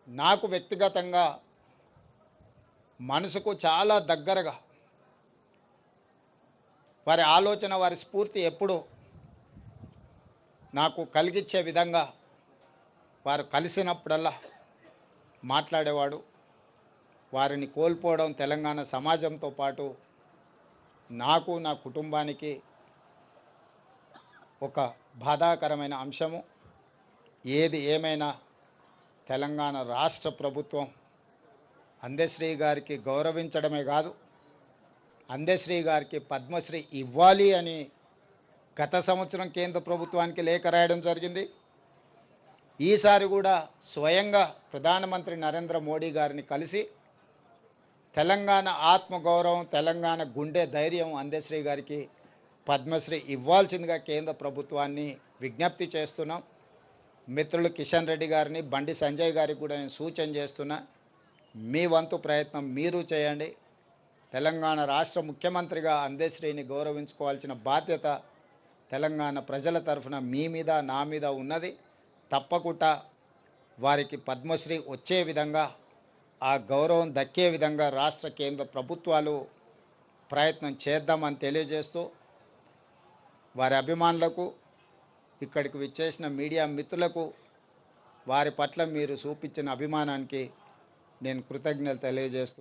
నాకు వ్యక్తిగతంగా మనసుకు చాలా దగ్గరగా వారి ఆలోచన వారి స్ఫూర్తి ఎప్పుడు నాకు కలిగించే విధంగా వారు కలిసినప్పుడల్లా మాట్లాడేవాడు. వారిని కోల్పోవడం తెలంగాణ సమాజంతో పాటు నాకు నా కుటుంబానికి ఒక బాధాకరమైన అంశము. ఏది ఏమైనా తెలంగాణ రాష్ట్ర ప్రభుత్వం అందశ్రీ గారికి గౌరవించడమే కాదు, అందశ్రీ గారికి పద్మశ్రీ ఇవ్వాలి అని గత సంవత్సరం కేంద్ర ప్రభుత్వానికి లేఖ రాయడం జరిగింది. ఈసారి కూడా స్వయంగా ప్రధానమంత్రి నరేంద్ర మోడీ గారిని కలిసి తెలంగాణ ఆత్మగౌరవం, తెలంగాణ గుండె ధైర్యం అందశ్రీ గారికి పద్మశ్రీ ఇవ్వాల్సిందిగా కేంద్ర ప్రభుత్వాన్ని విజ్ఞప్తి చేస్తున్నాం. మిత్రులు కిషన్ రెడ్డి గారిని, బండి సంజయ్ గారికి కూడా నేను సూచన చేస్తున్నా, మీ వంతు ప్రయత్నం మీరు చేయండి. తెలంగాణ రాష్ట్ర ముఖ్యమంత్రిగా అందశ్రీని గౌరవించుకోవాల్సిన బాధ్యత తెలంగాణ ప్రజల తరఫున మీ మీద నా మీద ఉన్నది. తప్పకుండా వారికి పద్మశ్రీ వచ్చే విధంగా, ఆ గౌరవం దక్కే విధంగా రాష్ట్ర కేంద్ర ప్రభుత్వాలు ప్రయత్నం చేద్దామని తెలియజేస్తూ, వారి అభిమానులకు, ఇక్కడికి విచ్చేసిన మీడియా మిత్రులకు వారి పట్ల మీరు చూపించిన అభిమానానికి నేను కృతజ్ఞతలు తెలియజేస్తూ